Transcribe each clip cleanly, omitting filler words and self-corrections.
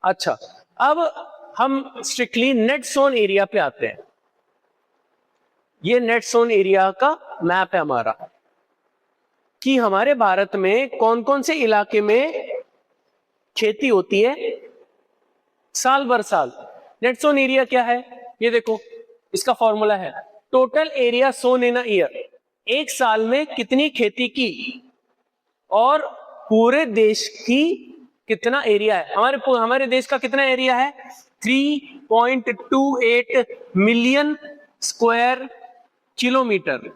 अच्छा, अब हम स्ट्रिक्टली नेट सोन एरिया पे आते हैं। ये नेट सोन एरिया का मैप है हमारा, कि हमारे भारत में कौन कौन से इलाके में खेती होती है साल भर साल। नेट सोन एरिया क्या है, ये देखो, इसका फॉर्मूला है total area sown in a year, एक साल में कितनी खेती की और पूरे देश की कितना एरिया है। हमारे देश का कितना एरिया है, 3.28 million square kilometre,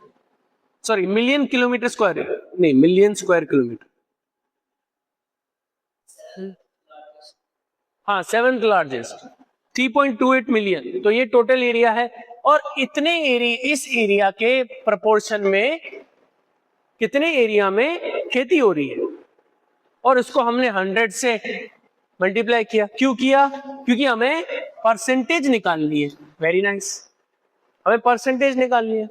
sorry million kilometre square, नहीं मिलियन स्क्वायर किलोमीटर, हाँ 7th लार्जेस्ट, 3.28 मिलियन, तो ये टोटल एरिया है। और इतने एरिया, इस एरिया के प्रोपोर्शन में कितने एरिया में खेती हो रही है, और इसको हमने 100 से मल्टीप्लाई किया। क्यों किया, क्योंकि हमें परसेंटेज निकालनी है। वेरी नाइस, हमें परसेंटेज निकालनी है।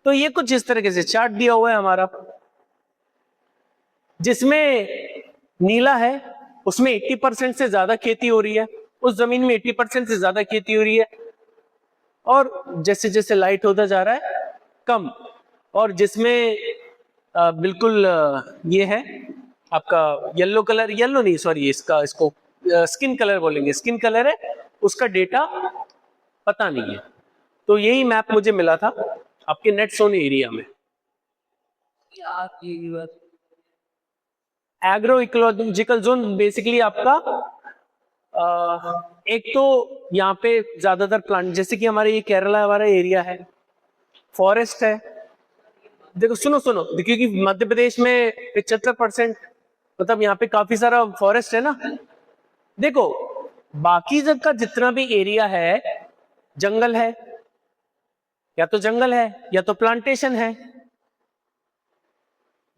तो ये कुछ इस तरीके से चार्ट दिया हुआ है हमारा, जिसमें नीला है उसमें 80% से ज्यादा खेती हो रही है, उस जमीन में 80% से ज्यादा खेती हो रही है, और जैसे जैसे लाइट होता जा रहा है कम, और जिसमें बिल्कुल ये है आपका येलो कलर, येलो नहीं सॉरी, इसको स्किन कलर बोलेंगे, स्किन कलर है, उसका डेटा पता नहीं है। तो यही मैप मुझे मिला था आपके नेट सोन एरिया में। एग्रो इकोलॉजिकल जोन बेसिकली आपका एक तो यहाँ पे ज्यादातर प्लांट, जैसे कि हमारे ये केरला हमारा एरिया है, फॉरेस्ट है। देखो सुनो सुनो, क्योंकि मध्य प्रदेश में 75%, मतलब यहाँ पे काफी सारा फॉरेस्ट है ना। देखो बाकी जगह का जितना भी एरिया है जंगल है, या तो जंगल है या तो प्लांटेशन है,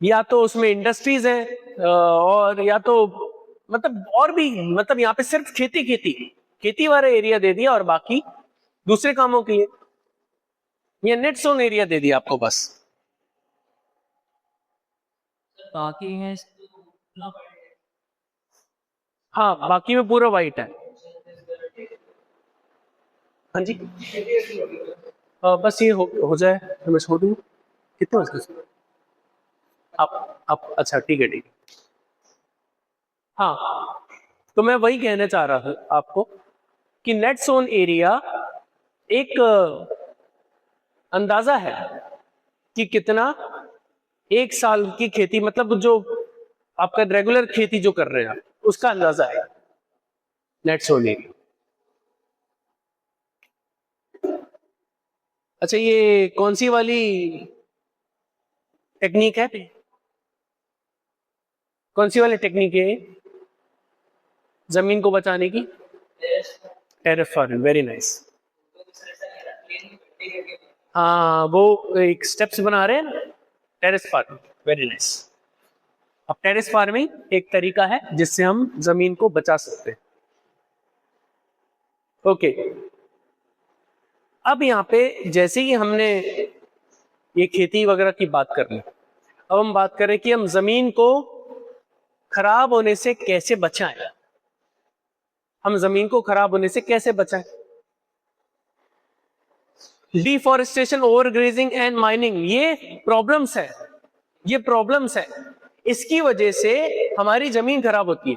या तो उसमें इंडस्ट्रीज है, और या तो मतलब और भी, मतलब यहाँ पे सिर्फ खेती खेती खेती वाला एरिया दे दिया और बाकी दूसरे कामों के लिए ये नेट सोन एरिया दे दिया आपको बस। बाकी है, हाँ बाकी में पूरा वाइट है। हाँ जी, बस ये हो जाए तो मैं छोड़ दूँ। कितने बजे आप अच्छा ठीक है ठीक है। हाँ तो मैं वही कहना चाह रहा था आपको कि नेट सोन एरिया एक अंदाजा है कि कितना एक साल की खेती, मतलब जो आपका रेगुलर खेती जो कर रहे हैं आप, उसका अंदाजा है नेट सोन एरिया। अच्छा ये कौन सी वाली टेक्निक है, कौन सी वाली टेक्निक है जमीन को बचाने की? Terrace farming, very nice. हाँ वो एक स्टेप्स बना रहे हैं ना टेरेस फार्मिंग, वेरी नाइस। अब टेरेस फार्मिंग एक तरीका है जिससे हम जमीन को बचा सकते हैं। ओके, अब यहाँ पे जैसे ही हमने ये खेती वगैरह की बात कर ली, अब हम बात करें कि हम जमीन को खराब होने से कैसे बचाएं। हम जमीन को खराब होने से कैसे बचाएं? डिफॉरेस्टेशन, ओवरग्रेजिंग एंड माइनिंग, ये प्रॉब्लम्स है, ये प्रॉब्लम्स है, इसकी वजह से हमारी जमीन खराब होती है।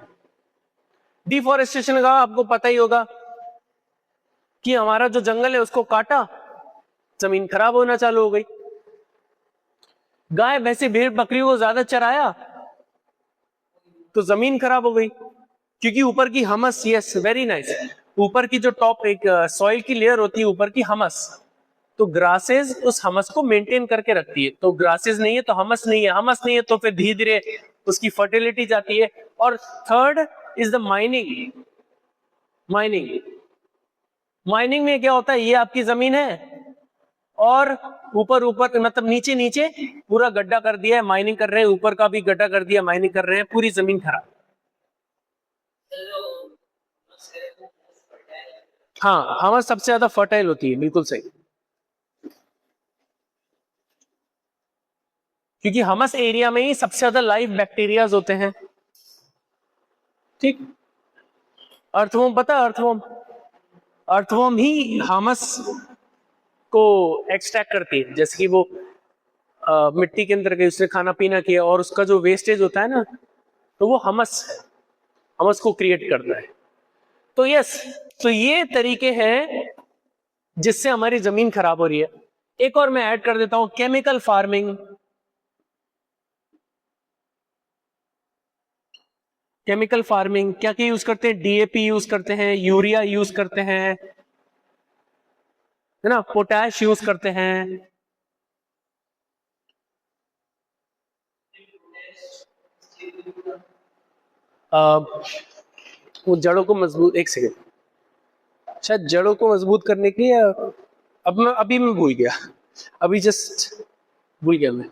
डिफॉरेस्टेशन का आपको पता ही होगा कि हमारा जो जंगल है उसको काटा, जमीन खराब होना चालू हो गई। गाय भैंसे भेड़ बकरियों को ज्यादा चराया तो जमीन खराब हो गई, क्योंकि ऊपर की हमस, यस वेरी नाइस, ऊपर की जो टॉप एक सॉइल की लेयर होती है ऊपर की हमस, तो ग्रासेस उस हमस को मेंटेन करके रखती है। तो ग्रासेस नहीं है तो हमस नहीं है, हमस नहीं है तो फिर धीरे धीरे उसकी फर्टिलिटी जाती है। और third is the mining. Mining, mining में क्या होता है, ये आपकी जमीन है और ऊपर ऊपर मतलब नीचे नीचे पूरा गड्ढा कर दिया है, माइनिंग कर रहे हैं, ऊपर का भी गड्ढा कर दिया, माइनिंग कर रहे हैं, पूरी जमीन खराब। हाँ हमस सबसे ज्यादा फर्टाइल होती है, बिल्कुल सही, क्योंकि हमस एरिया में ही सबसे ज्यादा लाइव बैक्टीरियाज होते हैं। ठीक, अर्थवॉर्म पता है? अर्थवॉर्म ही ह्यूमस को एक्सट्रैक्ट करती है, जैसे कि वो मिट्टी के अंदर गई, उसने खाना पीना किया और उसका जो वेस्टेज होता है ना, तो वो हमस को क्रिएट करता है। तो यस, तो ये तरीके हैं जिससे हमारी जमीन खराब हो रही है। एक और मैं ऐड कर देता हूं, केमिकल फार्मिंग। केमिकल फार्मिंग क्या क्या यूज करते हैं? डीएपी यूज करते हैं, यूरिया यूज करते हैं, है ना, पोटैश यूज करते हैं। वो जड़ों को मजबूत, एक सेकेंड, शायद जड़ों को मजबूत करने के लिए, अभी मैं भूल गया, अभी जस्ट भूल गया मैं।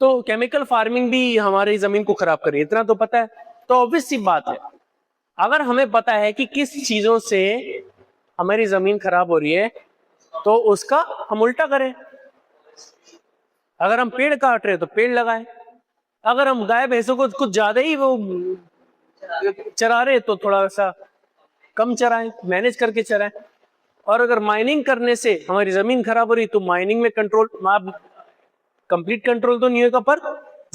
तो केमिकल फार्मिंग भी हमारी जमीन को खराब कर रही है, इतना तो पता है। तो ऑब्वियस सी बात है, अगर हमें पता है कि किस चीजों से हमारी जमीन खराब हो रही है, तो उसका हम उल्टा करें। अगर हम पेड़ काट रहे हैं तो पेड़ लगाएं। अगर हम गाय भैंसों को कुछ ज्यादा ही वो चरा रहे तो थोड़ा सा कम चराएं, मैनेज करके चराएं। और अगर माइनिंग करने से हमारी जमीन खराब हो रही तो माइनिंग में कंट्रोल, कंप्लीट कंट्रोल तो नहीं होगा, पर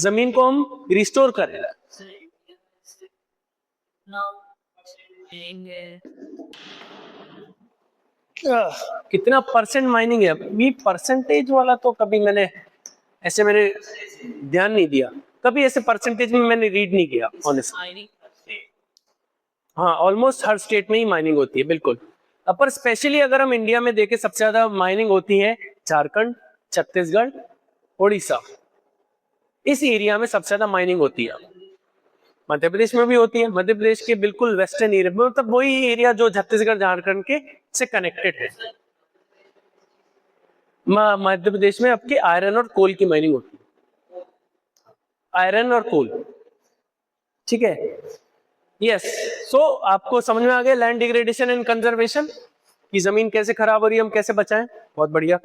जमीन को हम रिस्टोर करें। कितना परसेंट माइनिंग है? अभी परसेंटेज वाला तो कभी मैंने ध्यान नहीं दिया, कभी ऐसे परसेंटेज में मैंने रीड नहीं किया ऑनेस्टली। हाँ, ऑलमोस्ट हर स्टेट में ही माइनिंग होती है, बिल्कुल। पर स्पेशली अगर हम इंडिया में देखें, सबसे ज्यादा माइनिंग होती है झारखंड, छत्तीसगढ़, उड़ीसा, इस एरिया में सबसे ज्यादा माइनिंग होती है। मध्य प्रदेश में भी होती है, मध्य प्रदेश के बिल्कुल वेस्टर्न एरिया, मतलब वही एरिया जो छत्तीसगढ़ झारखंड के से कनेक्टेड है। मध्य प्रदेश में आपके आयरन और कोल की माइनिंग होती है, आयरन और कोल, ठीक है। यस, सो आपको समझ में आ गया लैंड डिग्रेडेशन एंड कंजर्वेशन की, जमीन कैसे खराब हो रही है, हम कैसे बचाएं। बहुत बढ़िया।